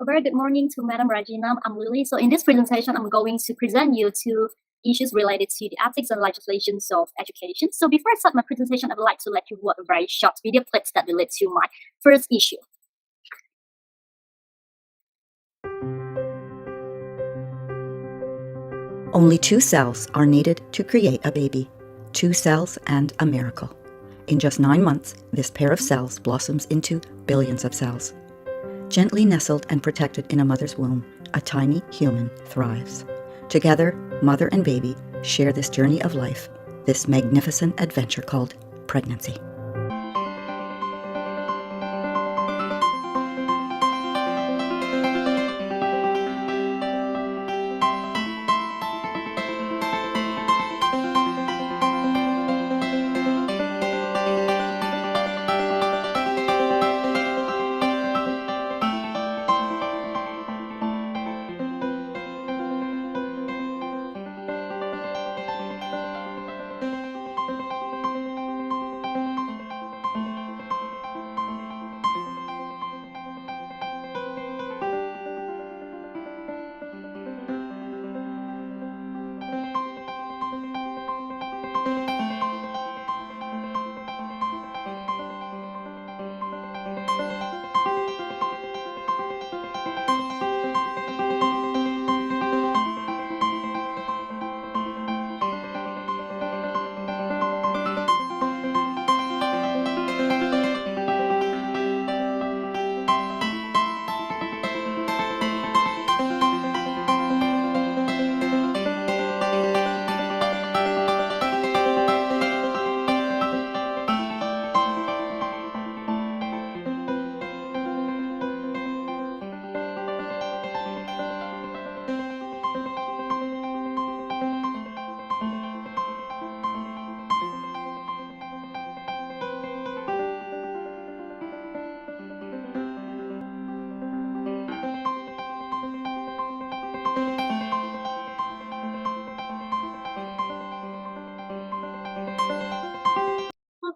A very good morning to Madam Regina. I'm Lily. So in this presentation, I'm going to present you two issues related to the ethics and legislations of education. So before I start my presentation, I would like to let you watch a very short video clip that relates to my first issue. Only 2 cells are needed to create a baby. 2 cells and a miracle. In just 9 months, this pair of cells blossoms into billions of cells. Gently nestled and protected in a mother's womb, a tiny human thrives. Together, mother and baby share this journey of life, this magnificent adventure called pregnancy.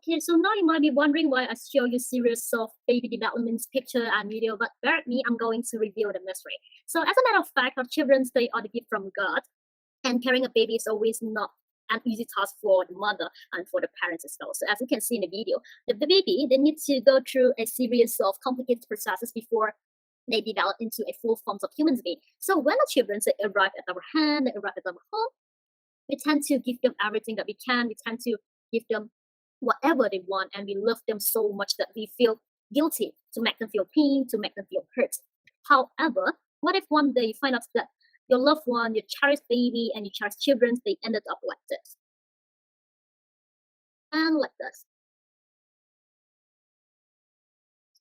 Okay, so now you might be wondering why I show you series of baby developments picture and video, but bear with me, I'm going to reveal the mystery. So as a matter of fact, our children, they are the gift from God, and carrying a baby is always not an easy task for the mother and for the parents as well. So as you can see in the video, the baby, they need to go through a series of complicated processes before they develop into a full form of human being. So when the children, they arrive at our hand, they arrive at our home, we tend to give them everything that we can. We tend to give them whatever they want, and we love them so much that we feel guilty to make them feel pain, to make them feel hurt. However, what if one day you find out that your loved one, your cherished baby, and your cherished children, they ended up like this and like this?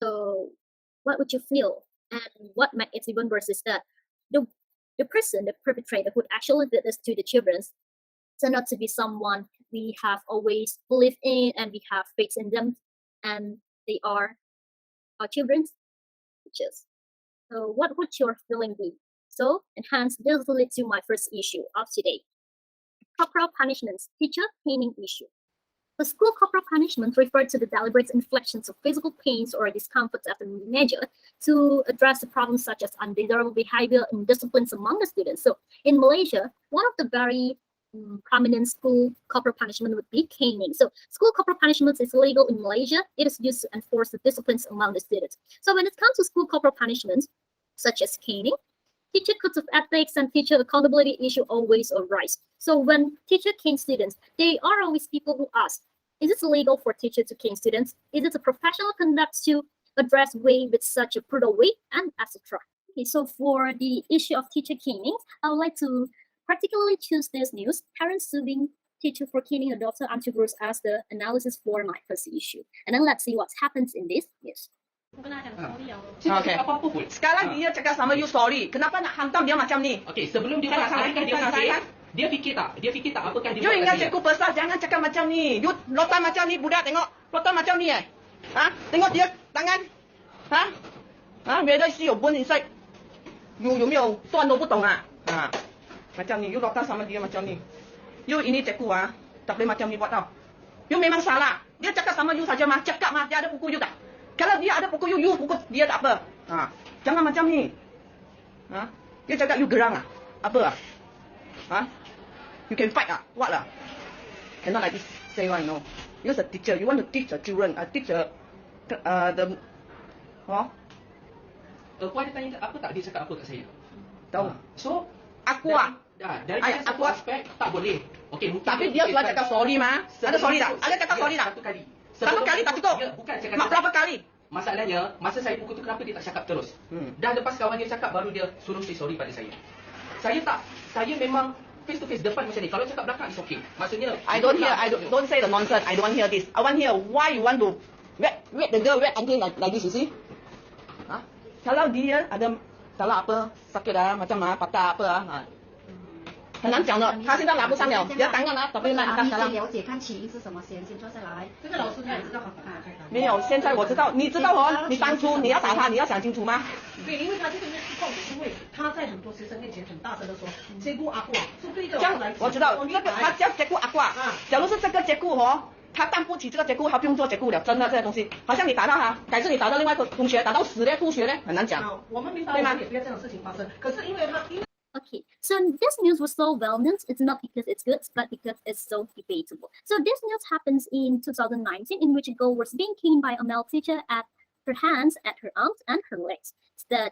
So what would you feel? And what makes it even worse is that the person, the perpetrator who actually did this to the children, turned out to be someone we have always believed in, and we have faith in them, and they are our children's teachers. So what would your feeling be? So, and hence this will lead to my first issue of today. Corporal punishments, teacher caning issue. The school corporal punishment referred to the deliberate inflictions of physical pains or discomfort as a measure to address the problems such as undesirable behavior and disciplines among the students. So in Malaysia, one of the very prominent school corporal punishment would be caning. So school corporal punishment is illegal in Malaysia. It is used to enforce the disciplines among the students. So when it comes to school corporal punishments, such as caning, teacher codes of ethics and teacher accountability issue always arise. So when teacher cane students, they are always people who ask, is it illegal for teacher to cane students? Is it a professional conduct to address way with such a brutal way, and etc. Okay, so for the issue of teacher caning, I would like to particularly choose this news, parents suing teacher for caning a daughter until groups as the analysis for my first issue. And then let's see what happens in this news. Okay. Sekarang dia cakap sama you sorry. Kenapa nak hantam dia macam ni? Okey, sebelum dia kasih, dia fikir tak? Dia fikir tak apakah dia You buat ingat kat dia? cikgu besar, jangan cakap macam ni. You lotan macam ni, budak tengok. Lotan macam ni Ha? Tengok dia tangan. Ha? Ha? Whether is your bone inside. You 有没有断都不懂啊？啊， macam ni. You lotan sama dia macam ni. You ini cikgu tak boleh macam ni buat tau. You memang salah. Dia cakap sama you saja mah. Cakap mah, dia ada pukul you tak? Kalau dia ada pukul you, you pukul dia tak apa. Ha. Jangan macam ni. Ha? Dia cakap you gerang ah? Apa ah? Ha? You can fight ah? What ah? Cannot like this say one, you know. You're a teacher. You want to teach the children. Teach the Puan dia tanya apa tak dia cakap apa kat saya. tahu. So Aku ah. dari satu aspek tak boleh. Okey, mungkin Tapi dia telah cakap sorry mah. Ada sorry tak? Ada cakap sorry tak? Satu kali. Satu kali tak cukup. Ya, bukan cakap Mak berapa kali? Masalahnya, masa saya pukul tu kenapa dia tak cakap terus? Dah lepas kawan dia cakap baru dia suruh say sorry pada saya. Saya memang face to face depan macam ni. Kalau cakap belakang is okay. Maksudnya Don't say the nonsense. I don't want hear this. I want hear why you want to wet the girl wet until like this, you see? Ha? Kalau dia ada salah apa, sakit ah, macam patah apa ah. 很难讲的，他现在拿不上了，你要当然啦，准备那你当然。先了解看起因是什么先坐下来。这个老师他也知道没有，现在我知道，你知道哦，你当初你要打他，你要想清楚吗？对，因为他这个是控制，因为他在很多学生面前很大声的说“结果阿挂”，是对着我来。我知道，这个他叫结果阿挂。假如是这个结果哦，他担不起这个结果，他不用做结果了，真的这些东西，好像你打到他，改次你打到另外一个同学，打到死嘞、吐血嘞，很难讲。我们明白，我们也不要这样的事情发生。可是因为他因为。 Okay, so this news was so well known. It's not because it's good, but because it's so debatable. So this news happens in 2019, in which a girl was being caned by a male teacher at her hands, at her arms, and her legs. That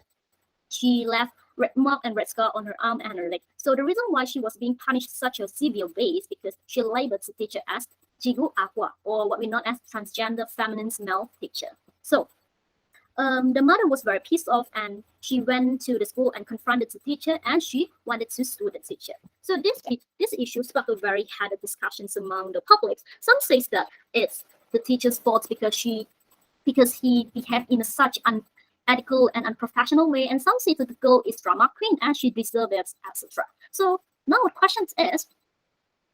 she left red mark and red scar on her arm and her leg. So the reason why she was being punished such a severe way is because she labeled the teacher as Jigu Aqua, or what we know as transgender feminine male teacher. So the mother was very pissed off, and she went to the school and confronted the teacher, and she wanted to sue the teacher. So this issue sparked a very heated discussions among the public. Some say that it's the teacher's fault because he behaved in such unethical and unprofessional way, and some say that the girl is drama queen and she deserves it, etc. So now the question is,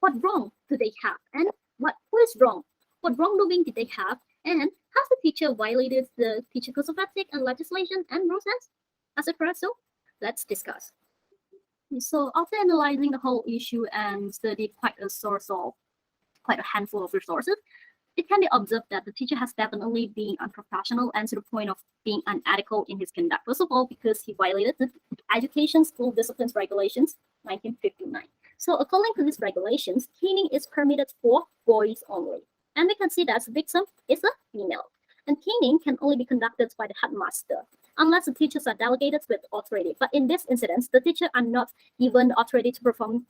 what wrong do they have, and who is wrong? What wrongdoing did they have? And has the teacher violated the teacher code of ethics and legislation and rules as a correct? So let's discuss. So after analyzing the whole issue and studied quite a handful of resources, it can be observed that the teacher has definitely been unprofessional and to the point of being unethical in his conduct. First of all, because he violated the Education School Disciplines Regulations 1959. So according to these regulations, caning is permitted for boys only. And we can see that the victim is a female. And caning can only be conducted by the headmaster, unless the teachers are delegated with authority. But in this incident, the teachers are not given the authority to perform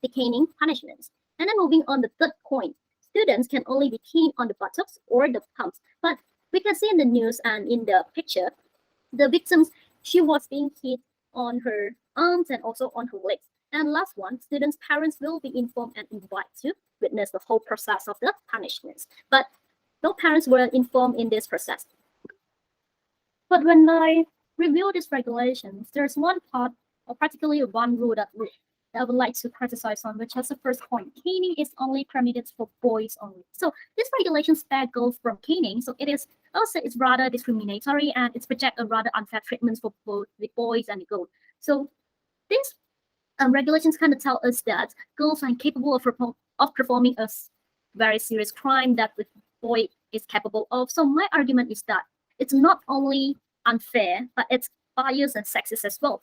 the caning punishments. And then moving on the third point, students can only be caned on the buttocks or the palms. But we can see in the news and in the picture, the victim, she was being hit on her arms and also on her legs. And last one, students' parents will be informed and invited to witness the whole process of the punishments. But no parents were informed in this process. But when I review these regulations, there's one part, or particularly one rule that I would like to criticize on, which is the first point. Caning is only permitted for boys only. So this regulation spare girls from caning. So it's rather discriminatory, and it's project a rather unfair treatment for both the boys and the girls. So these regulations kind of tell us that girls are incapable of performing a very serious crime that the boy is capable of. So my argument is that it's not only unfair, but it's biased and sexist as well.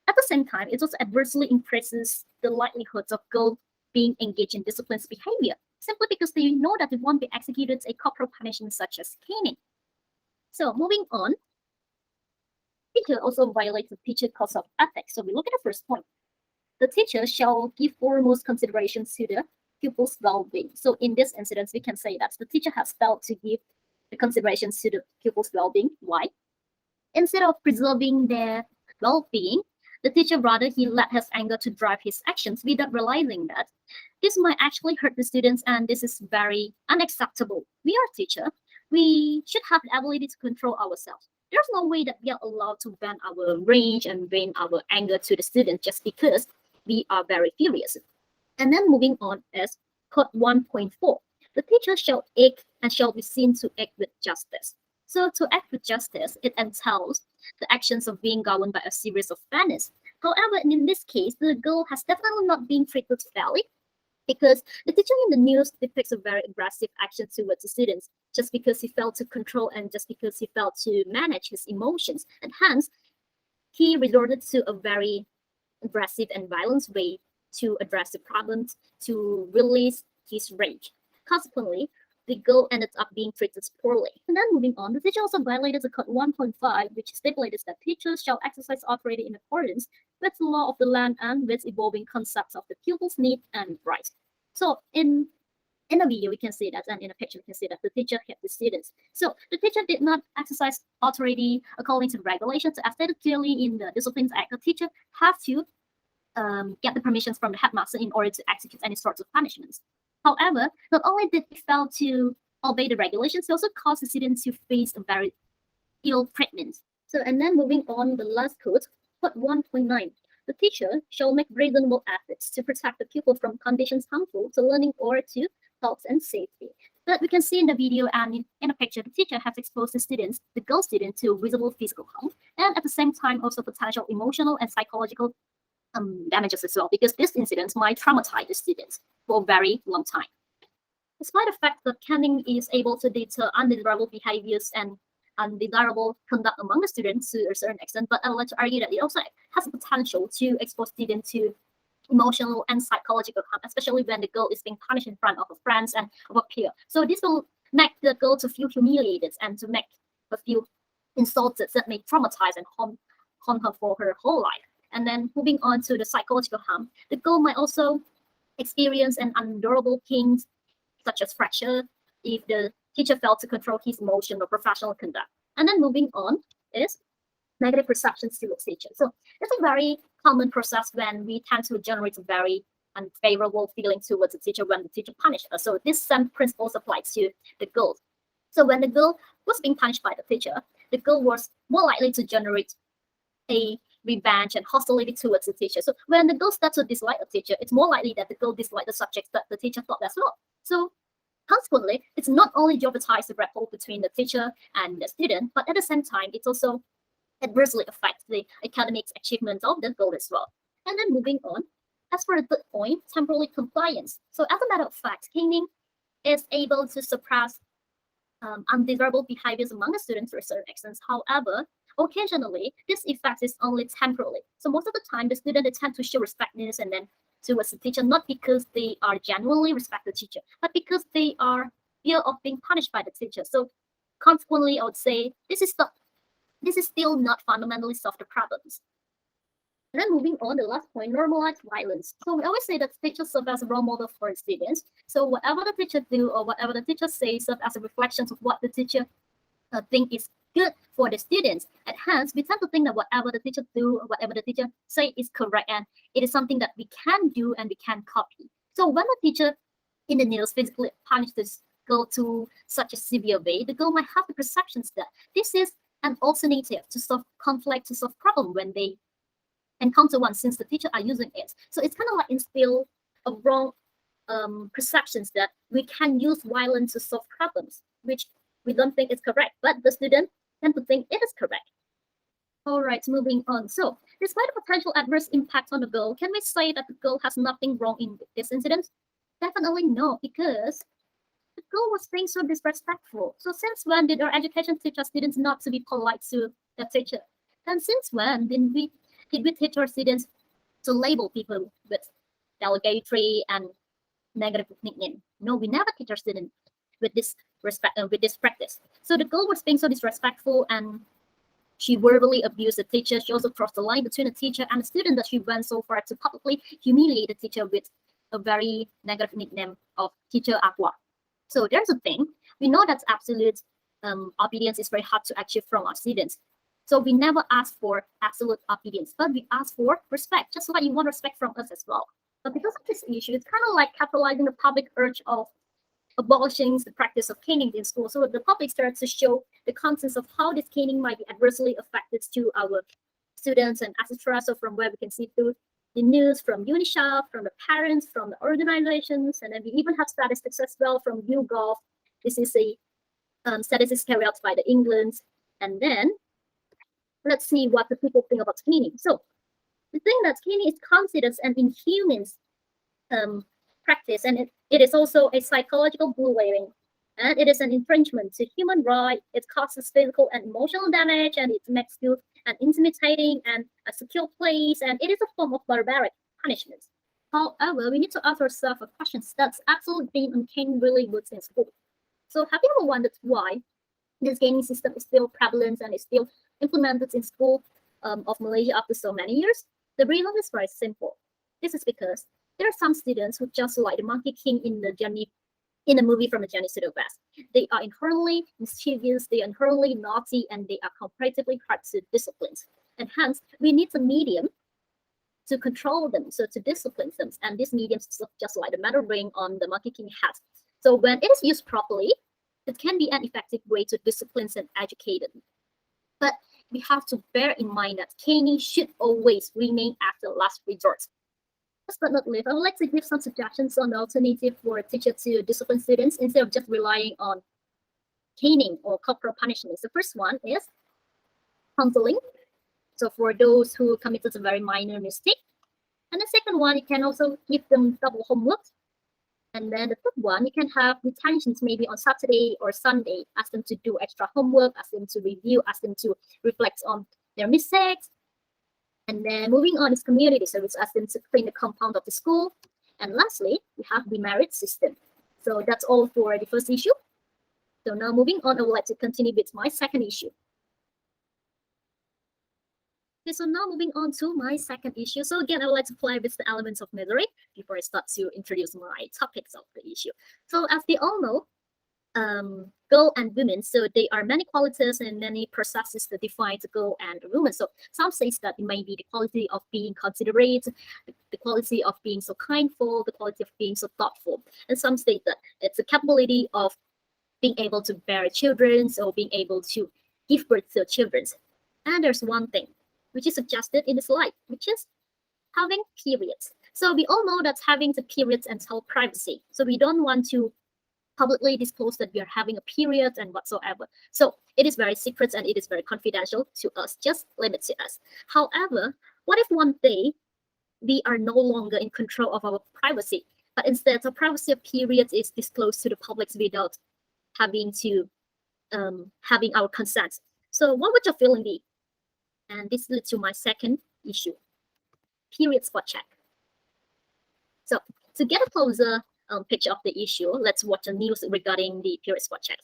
At the same time, it also adversely increases the likelihoods of girls being engaged in disciplined behavior, simply because they know that they won't be executed a corporal punishment such as caning. So moving on, teacher also violates the teacher code of ethics. So we look at the first point. The teacher shall give foremost considerations to the pupil's well-being. So in this instance, we can say that the teacher has failed to give the considerations to the pupil's well-being. Why? Instead of preserving their well-being, the teacher rather he let his anger to drive his actions without realizing that this might actually hurt the students, and this is very unacceptable. We are teachers. We should have the ability to control ourselves. There's no way that we are allowed to vent our rage and vent our anger to the students just because we are very furious. And then moving on is code 1.4. The teacher shall act and shall be seen to act with justice. So to act with justice, it entails the actions of being governed by a series of fairness. However, in this case, the girl has definitely not been treated fairly, because the teacher in the news depicts a very aggressive action towards the students just because he failed to control and just because he failed to manage his emotions. And hence, he resorted to a very aggressive and violent way to address the problems, to release his rage. Consequently, the girl ended up being treated poorly. And then moving on, the teacher also violated the Code 1.5, which stipulates that teachers shall exercise authority in accordance with the law of the land and with evolving concepts of the pupil's need and rights. So in the video, we can see that, and in the picture, we can see that the teacher hit the students. So the teacher did not exercise authority according to the regulations. As stated clearly in the Discipline Act, the teacher have to get the permissions from the headmaster in order to execute any sorts of punishments. However, not only did he fail to obey the regulations, he also caused the students to face a very ill treatment. So, and then moving on, the last code, Code 1.9. The teacher shall make reasonable efforts to protect the pupil from conditions harmful to learning or to health and safety. But we can see in the video and in the picture, the teacher has exposed the students, the girl student, to visible physical harm, and at the same time also potential emotional and psychological damages as well, because this incident might traumatize the students for a very long time. Despite the fact that caning is able to deter undesirable behaviors and undesirable conduct among the students to a certain extent, but I would like to argue that it also has the potential to expose students to emotional and psychological harm, especially when the girl is being punished in front of her friends and of her peer. So this will make the girl to feel humiliated and to make her feel insulted, that may traumatize and harm her for her whole life. And then moving on to the psychological harm, the girl might also experience an unendurable pain, such as fracture, if the teacher failed to control his emotion or professional conduct. And then moving on is negative perceptions towards teacher. So it's a very common process when we tend to generate a very unfavorable feeling towards the teacher when the teacher punishes us. So this same principles applies to the girl. So when the girl was being punished by the teacher, the girl was more likely to generate a revenge and hostility towards the teacher. So when the girl starts to dislike the teacher, it's more likely that the girl dislikes the subject that the teacher taught as well. So consequently, it's not only jeopardizes the rapport between the teacher and the student, but at the same time, it also adversely affects the academic achievements of the girl as well. And then moving on, as for the third point, temporary compliance. So as a matter of fact, caning is able to suppress undesirable behaviors among the students to a certain extent. However, occasionally, this effect is only temporary. So most of the time, the student tend to show respectness and then towards the teacher, not because they are genuinely respect the teacher, but because they are fear of being punished by the teacher. So consequently, I would say this is still not fundamentally solve the problems. And then moving on, the last point, normalize violence. So we always say that teachers serve as a role model for the students. So whatever the teacher do or whatever the teacher says serve as a reflection of what the teacher think is good for the students. And hence, we tend to think that whatever the teacher do or whatever the teacher say is correct, and it is something that we can do and we can copy. So when the teacher in the news physically punished this girl to such a severe way, the girl might have the perceptions that this is an alternative to solve conflict, to solve problem when they encounter one, since the teacher are using it. So it's kind of like instill a wrong perceptions that we can use violence to solve problems, which we don't think is correct, but the student tend to think it is correct. All right, moving on. So despite the potential adverse impact on the girl, can we say that the girl has nothing wrong in this incident? Definitely no, because the girl was being so disrespectful. So since when did our education teach our students not to be polite to the teacher? And since when did we teach our students to label people with derogatory and negative nickname? No, we never teach our students with this respect with this practice. So the girl was being so disrespectful and she verbally abused the teacher. She also crossed the line between the teacher and the student, that she went so far to publicly humiliate the teacher with a very negative nickname of Teacher Aqua. So there's a thing. We know that absolute obedience is very hard to achieve from our students. So we never ask for absolute obedience, but we ask for respect, just like you want respect from us as well. But because of this issue, it's kind of like capitalizing the public urge of abolishing the practice of caning in school. So the public starts to show the contents of how this caning might be adversely affected to our students and etc. So from where we can see through the news, from UNICEF, from the parents, from the organizations, and then we even have statistics as well from YouGov. This is a statistics carried out by the England. And then let's see what the people think about caning. So the thing that caning is considered an inhuman practice, and it is also a psychological bullying And it is an infringement to human rights. It causes physical and emotional damage, and it makes you an intimidating and a secure place, and it is a form of barbaric punishment. However, we need to ask ourselves a question that's actually being uncanny really works in school. So have you ever wondered why this gaming system is still prevalent and is still implemented in school of Malaysia after so many years? The reason is very simple. This is because there are some students who, just like the Monkey King in the movie from the Journey to the West, they are inherently mischievous, they are inherently naughty, and they are comparatively hard to discipline. And hence, we need a medium to control them, so to discipline them. And this medium is just like the metal ring on the Monkey King hat. So when it is used properly, it can be an effective way to discipline and educate them. But we have to bear in mind that caning should always remain as the last resort. Last but not least, I would like to give some suggestions on the alternative for a teacher to discipline students instead of just relying on caning or corporal punishment. The first one is counseling. So for those who committed a very minor mistake. And the second one, you can also give them double homework. And then the third one, you can have detentions maybe on Saturday or Sunday, ask them to do extra homework, ask them to review, ask them to reflect on their mistakes. And then moving on is community service, ask them to clean the compound of the school. And lastly, we have the merit system. So that's all for the first issue. So now moving on, I would like to continue with my second issue. Okay, so now moving on to my second issue. So again, I would like to play with the elements of misery before I start to introduce my topics of the issue. So as we all know, girl and women, so there are many qualities and many processes that define the girl and the woman. So some say that it may be the quality of being considerate, the quality of being so kindful, the quality of being so thoughtful. And some say that it's the capability of being able to bear children, or being able to give birth to children. And there's one thing which is suggested in the slide, which is having periods. So we all know that having the periods entails privacy. So we don't want to publicly disclose that we are having a period and whatsoever. So it is very secret and it is very confidential to us, just limit to us. However, what if one day we are no longer in control of our privacy, but instead the privacy of periods is disclosed to the public without having to having our consent? So what would your feeling be? And this leads to my second issue, period spot check. So to get a closer picture of the issue, let's watch the news regarding the period spot check.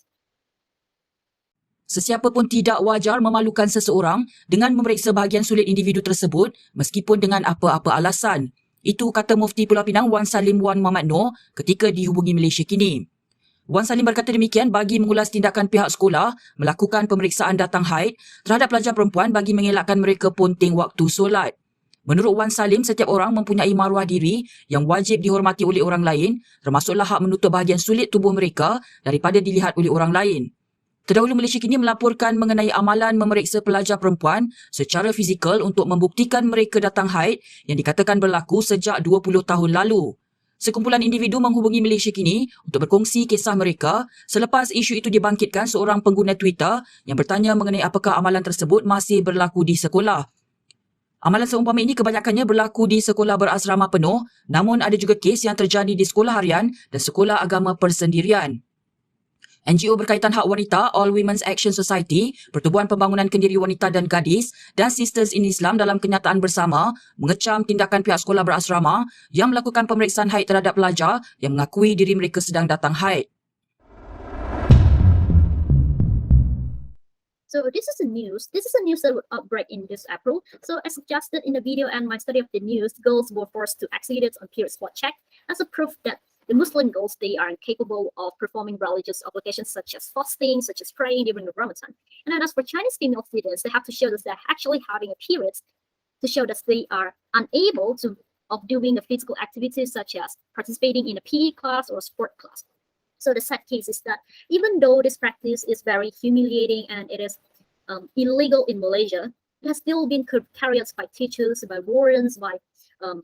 Sesiapa pun tidak wajar memalukan seseorang dengan memeriksa bahagian sulit individu tersebut meskipun dengan apa-apa alasan. Itu kata Mufti Pulau Pinang Wan Salim Wan Muhammad Noor ketika dihubungi Malaysia Kini. Wan Salim berkata demikian bagi mengulas tindakan pihak sekolah melakukan pemeriksaan datang haid terhadap pelajar perempuan bagi mengelakkan mereka ponting waktu solat. Menurut Wan Salim, setiap orang mempunyai maruah diri yang wajib dihormati oleh orang lain, termasuklah hak menutup bahagian sulit tubuh mereka daripada dilihat oleh orang lain. Terdahulu Malaysia Kini melaporkan mengenai amalan memeriksa pelajar perempuan secara fizikal untuk membuktikan mereka datang haid yang dikatakan berlaku sejak 20 tahun lalu. Sekumpulan individu menghubungi Malaysia Kini untuk berkongsi kisah mereka selepas isu itu dibangkitkan seorang pengguna Twitter yang bertanya mengenai apakah amalan tersebut masih berlaku di sekolah. Amalan seumpama ini kebanyakannya berlaku di sekolah berasrama penuh, namun ada juga kes yang terjadi di sekolah harian dan sekolah agama persendirian. NGO berkaitan hak wanita, All Women's Action Society, Pertubuhan Pembangunan Kendiri Wanita dan Gadis dan Sisters in Islam dalam kenyataan bersama mengecam tindakan pihak sekolah berasrama yang melakukan pemeriksaan haid terhadap pelajar yang mengakui diri mereka sedang datang haid. So this is a news that would outbreak in this April. So as suggested in the video and my study of the news, girls were forced to exit on period spot check as a proof that the Muslim girls, they are incapable of performing religious obligations such as fasting, such as praying during the Ramadan. And then as for Chinese female students, they have to show that they're actually having a period to show that they are unable of doing the physical activities such as participating in a PE class or sport class. So the sad case is that even though this practice is very humiliating and it is illegal in Malaysia, it has still been carried out by teachers, by wardens, by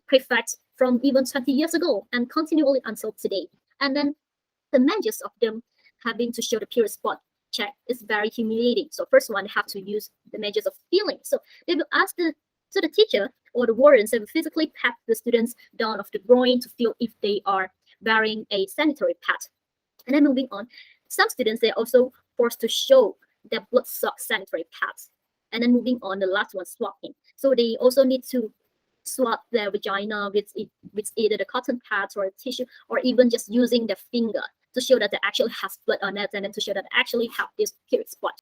prefects from even 20 years ago and continually until today. And then the measures of them having to show the period spot check is very humiliating. So first one, they have to use the measures of feeling. So they will ask the teacher or the wardens, they will physically pat the students down of the groin to feel if they are wearing a sanitary pad. And then moving on, Some students, they're also forced to show their blood sock sanitary pads. And then moving on, the last one, swabbing. So they also need to swab their vagina with either the cotton pads or a tissue, or even just using their finger to show that they actually have blood on it, and then to show that they actually have this period spot.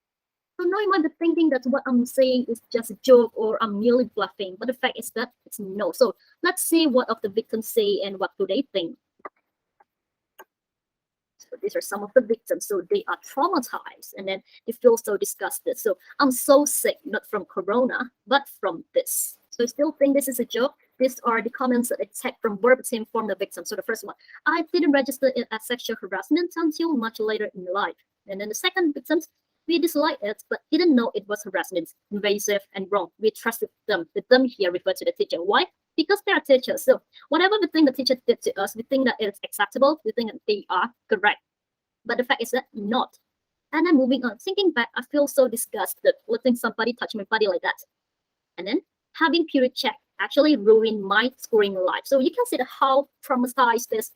So now you might be thinking that what I'm saying is just a joke or I'm merely bluffing, but the fact is that it's no. So let's see what of the victims say and what do they think. So these are some of the victims. So they are traumatized and then they feel so disgusted. So I'm so sick, not from corona, but from this. So I still think this is a joke. These are the comments that I take from verbatim from the victim. So the first one, I didn't register it as sexual harassment until much later in life. And then the second victims, we disliked it, but didn't know it was harassment, invasive and wrong. We trusted them. The them here refer to the teacher. Why? Because they are teachers. So whatever we think the teacher did to us, we think that it's acceptable. We think that they are correct. But the fact is that not. And then moving on, thinking back, I feel so disgusted letting somebody touch my body like that. And then having period check actually ruined my schooling life. So you can see how traumatized these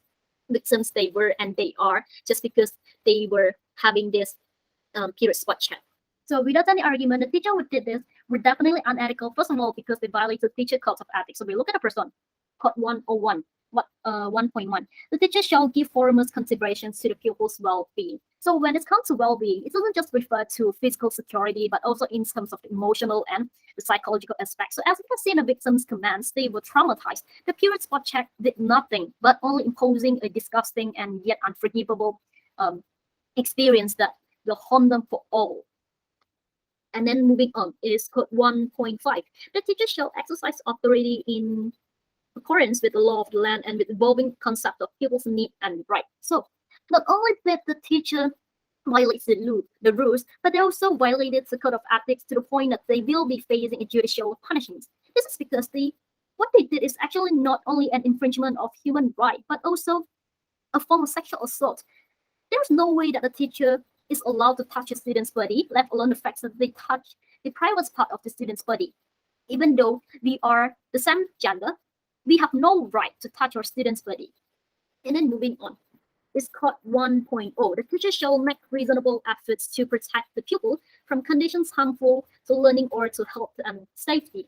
victims they were and they are just because they were having this period spot check. So without any argument, the teacher who did this were definitely unethical. First of all, because they violated teacher codes of ethics. So we look at the first one, code 101. 1.1. The teacher shall give foremost considerations to the pupil's well-being. So when it comes to well-being, it doesn't just refer to physical security, but also in terms of the emotional and the psychological aspects. So as you can see in the victim's comments, they were traumatized. The period spot check did nothing, but only imposing a disgusting and yet unforgivable experience that will harm them for all. And then moving on is code 1.5. The teacher shall exercise authority in accordance with the law of the land and with evolving concept of people's need and right. So not only did the teacher violate the rules, but they also violated the code of ethics to the point that they will be facing a judicial punishment. This is because what they did is actually not only an infringement of human right, but also a form of sexual assault. There's no way that the teacher is allowed to touch a student's body, let alone the fact that they touch the private part of the student's body. Even though we are the same gender, we have no right to touch our student's body. And then moving on, is code 1.0. The teacher shall make reasonable efforts to protect the pupil from conditions harmful to learning or to health and safety.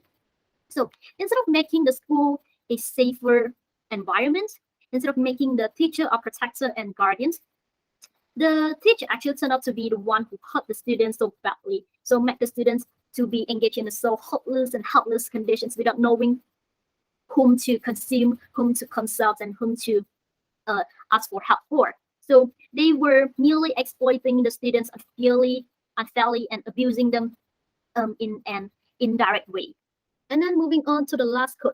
So instead of making the school a safer environment, instead of making the teacher a protector and guardian, the teacher actually turned out to be the one who hurt the students so badly. So make the students to be engaged in so hopeless and helpless conditions without knowing whom to consume, whom to consult, and whom to ask for help for. So they were merely exploiting the students unfairly and abusing them in an indirect way. And then moving on to the last code,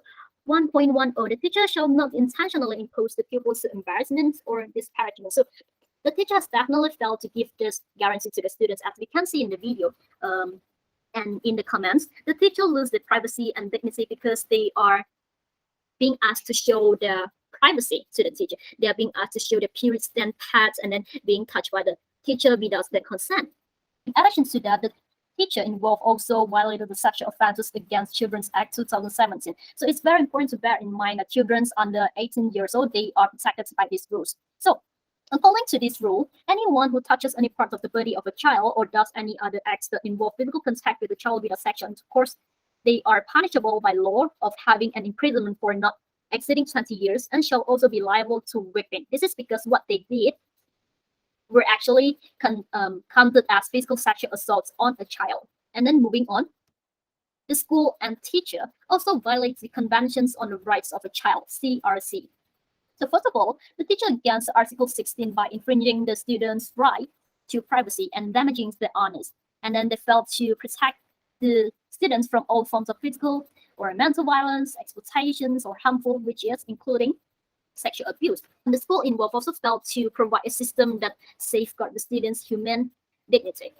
1.10, the teacher shall not intentionally impose the pupils to embarrassment or disparagement. So the teacher has definitely failed to give this guarantee to the students, as we can see in the video and in the comments. The teacher loses their privacy and dignity because they are being asked to show their privacy to the teacher. They are being asked to show their period stand pads and then being touched by the teacher without their consent. In addition to that, the teacher involved also violated the Sexual Offences Against Children's Act 2017. So it's very important to bear in mind that children under 18 years old, they are protected by these rules. So according to this rule, anyone who touches any part of the body of a child or does any other acts that involve physical contact with the child without sexual intercourse, they are punishable by law of having an imprisonment for not exceeding 20 years and shall also be liable to whipping. This is because what they did were actually counted as physical sexual assaults on a child. And then moving on, the school and teacher also violates the Conventions on the Rights of a Child, CRC. So first of all, the teacher against Article 16 by infringing the student's right to privacy and damaging their honors. And then they failed to protect the students from all forms of physical or mental violence, exploitations, or harmful, which is including sexual abuse. And the school involved also failed to provide a system that safeguards the students' human dignity.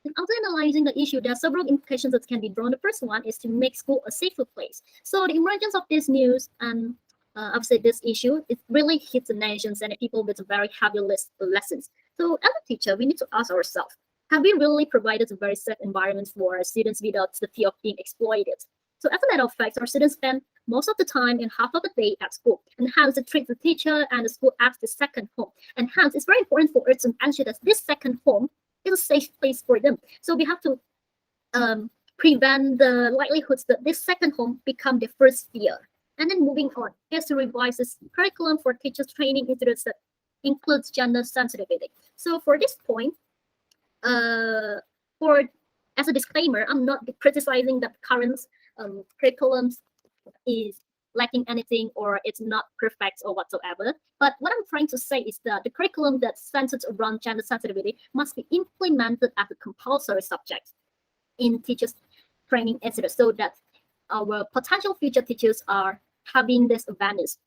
And after analyzing the issue, there are several implications that can be drawn. The first one is to make school a safer place. So the emergence of this news and I've said this issue, it really hits the nations and the people with a very heavy list of lessons. So as a teacher, we need to ask ourselves, have we really provided a very safe environment for our students without the fear of being exploited? So as a matter of fact, our students spend most of the time and half of the day at school. And hence, it treats the teacher and the school as the second home. And hence, it's very important for us to ensure that this second home is a safe place for them. So we have to prevent the likelihoods that this second home become the first fear. And then moving on is to revise this curriculum for teachers training institutes that includes gender sensitivity. So for this point, as a disclaimer, I'm not criticizing that current curriculum is lacking anything or it's not perfect or whatsoever. But what I'm trying to say is that the curriculum that centers around gender sensitivity must be implemented as a compulsory subject in teachers training institutes so that our potential future teachers are having this awareness.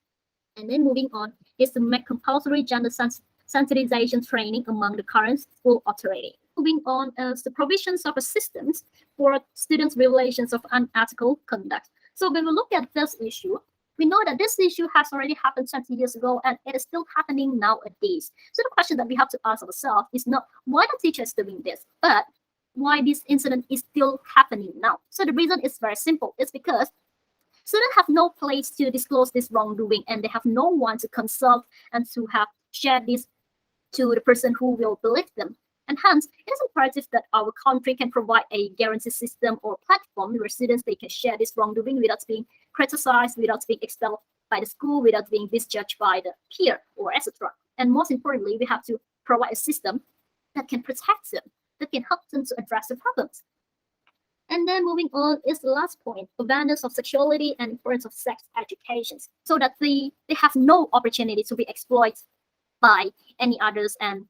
And then moving on is to make compulsory gender sensitization training among the current school authority. Moving on is the provisions of assistance for students' violations of unethical conduct. So when we look at this issue, we know that this issue has already happened 20 years ago and it is still happening nowadays. So the question that we have to ask ourselves is not why the teacher is doing this, but why this incident is still happening now. So the reason is very simple. It's because students have no place to disclose this wrongdoing and they have no one to consult and to have shared this to the person who will believe them. And hence, it is imperative that our country can provide a guarantee system or platform where students they can share this wrongdoing without being criticized, without being expelled by the school, without being misjudged by the peer or etc. And most importantly, we have to provide a system that can protect them, that can help them to address the problems. And then moving on is the last point, awareness of sexuality and importance of sex education, so that they have no opportunity to be exploited by any others and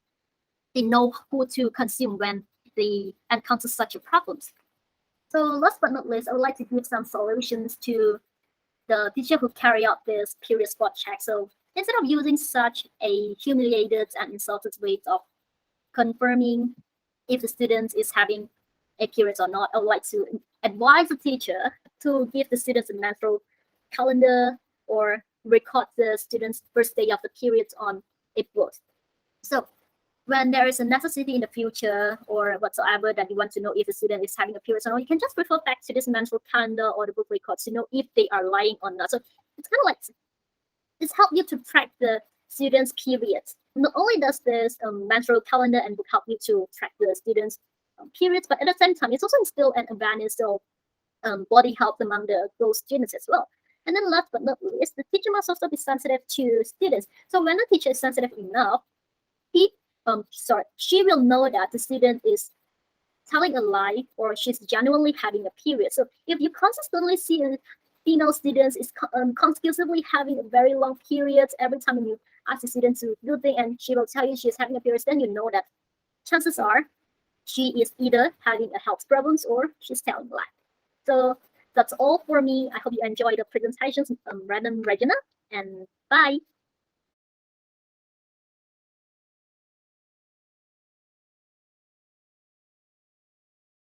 they know who to consume when they encounter such a problems. So last but not least, I would like to give some solutions to the teacher who carry out this period spot check. So instead of using such a humiliated and insulted way of confirming if the student is having a period or not, I would like to advise the teacher to give the students a menstrual calendar or record the student's first day of the period on a book. So when there is a necessity in the future or whatsoever that you want to know if the student is having a period or not, you can just refer back to this menstrual calendar or the book records to know if they are lying or not. So it's kind of like it's help you to track the students' periods. Not only does this menstrual calendar and book help you to track the students' periods, but at the same time, it's also instill an awareness of body health among those students as well. And then last but not least, the teacher must also be sensitive to students. So when the teacher is sensitive enough, she will know that the student is telling a lie or she's genuinely having a period. So if you consistently see female students is consecutively having a very long periods every time you ask the student to do things and she will tell you she's having a period, then you know that chances are she is either having a health problems or she's telling a lie. So that's all for me. I hope you enjoyed the presentations, Regina, and bye.